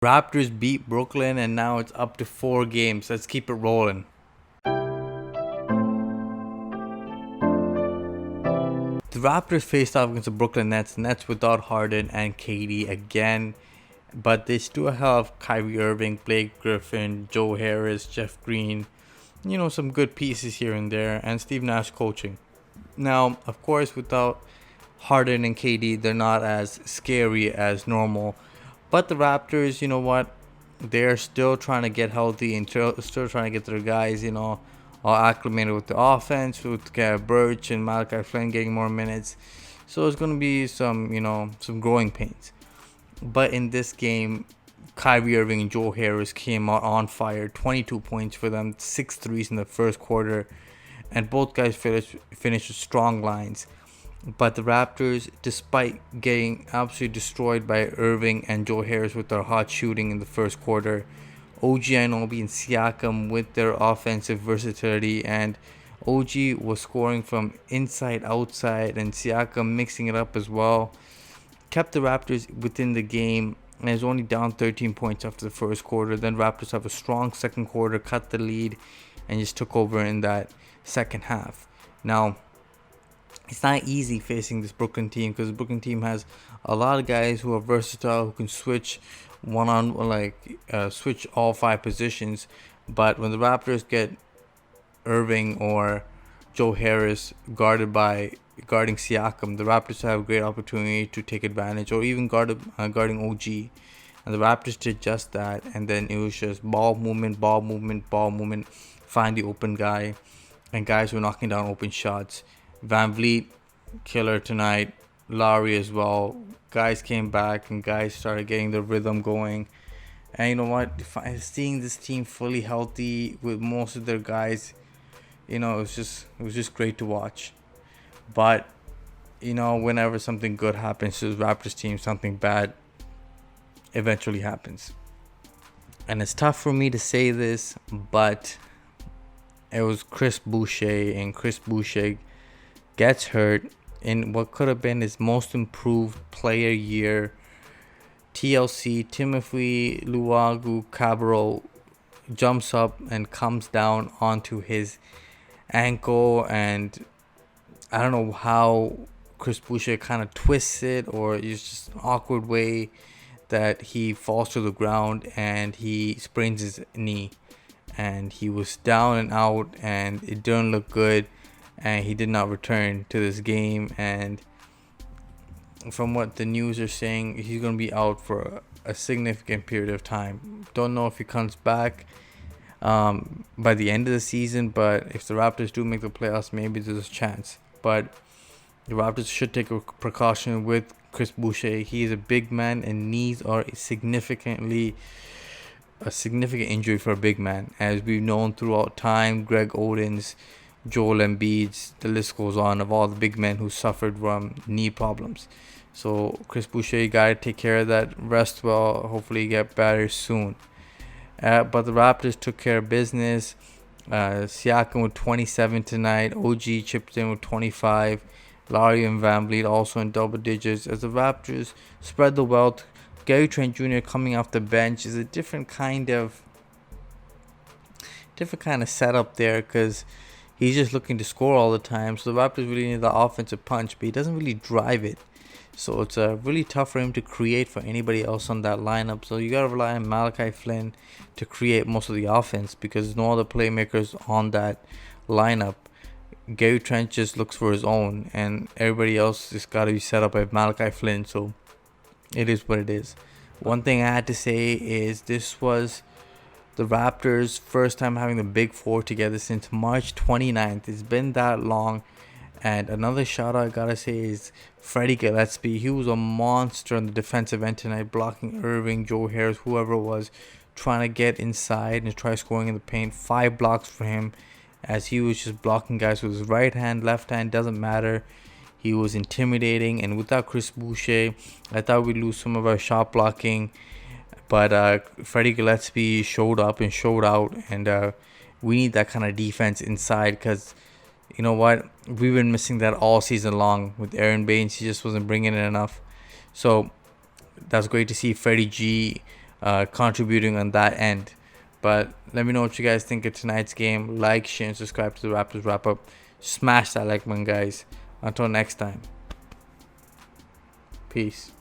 Raptors beat Brooklyn, and now it's up to 4 games. Let's keep it rolling. The Raptors faced off against the Brooklyn Nets without Harden and KD again. But they still have Kyrie Irving, Blake Griffin, Joe Harris, Jeff Green. Some good pieces here and there. And Steve Nash coaching. Now, of course, without Harden and KD, they're not as scary as normal. But the Raptors, you know what? They're still trying to get healthy and still trying to get their guys, all acclimated with the offense, with Birch and Malachi Flynn getting more minutes. So it's going to be some growing pains. But in this game, Kyrie Irving and Joe Harris came out on fire. 22 points for them, 6 threes in the first quarter. And both guys finished with strong lines. But the Raptors, despite getting absolutely destroyed by Irving and Joe Harris with their hot shooting in the first quarter, OG Anunoby and Siakam with their offensive versatility, and OG was scoring from inside, outside, and Siakam mixing it up as well, kept the Raptors within the game, and is only down 13 points after the first quarter. Then Raptors have a strong second quarter, cut the lead, and just took over in that second half. Now, it's not easy facing this Brooklyn team because the Brooklyn team has a lot of guys who are versatile, who can switch switch all 5 positions. But when the Raptors get Irving or Joe Harris guarding Siakam, the Raptors have a great opportunity to take advantage, or even guarding OG. And the Raptors did just that, and then it was just ball movement, find the open guy, and guys were knocking down open shots. Van Vliet, killer tonight. Lowry as well. Guys came back and guys started getting the rhythm going. And you know what? Seeing this team fully healthy with most of their guys, it was just great to watch. But whenever something good happens to the Raptors team, something bad eventually happens. And it's tough for me to say this, but it was Chris Boucher, and Chris Boucher gets hurt in what could have been his most improved player year. TLC, Timothy Luwagu-Cabarrot, jumps up and comes down onto his ankle, and I don't know how Chris Boucher kind of twists it, or it's just an awkward way that he falls to the ground and he sprains his knee, and he was down and out, and it didn't look good, and he did not return to this game. And from what the news are saying, he's going to be out for a significant period of time. Don't know if he comes back by the end of the season, but if the Raptors do make the playoffs, maybe there's a chance. But the Raptors should take a precaution with Chris Boucher. He is a big man, and knees are a significant injury for a big man, as we've known throughout time. Greg Oden's, Joel Embiid's, the list goes on, of all the big men who suffered from knee problems. So Chris Boucher, got to take care of that. Rest well. Hopefully get better soon. But the Raptors took care of business. Siakam with 27 tonight. OG chipped in with 25. Lowry and Van Vliet also in double digits. As the Raptors spread the wealth, Gary Trent Jr. coming off the bench is a different kind of setup there, because he's just looking to score all the time. So the Raptors really need the offensive punch, but he doesn't really drive it. So it's really tough for him to create for anybody else on that lineup. So you got to rely on Malachi Flynn to create most of the offense, because there's no other playmakers on that lineup. Gary Trent just looks for his own, and everybody else just got to be set up by Malachi Flynn. So it is what it is. One thing I had to say is this was the Raptors' first time having the Big Four together since March 29th. It's been that long. And another shout out I gotta say is Freddie Gillespie. He was a monster on the defensive end tonight, blocking Irving, Joe Harris, whoever it was, trying to get inside and try scoring in the paint. 5 blocks for him, as he was just blocking guys with his right hand, left hand, doesn't matter. He was intimidating, and without Chris Boucher, I thought we'd lose some of our shot blocking. But Freddie Gillespie showed up and showed out, and we need that kind of defense inside, because you know what? We've been missing that all season long with Aaron Baines. He just wasn't bringing it enough. So that's great to see Freddie G contributing on that end. But let me know what you guys think of tonight's game. Like, share, and subscribe to the Raptors Wrap Up. Smash that like button, guys. Until next time. Peace.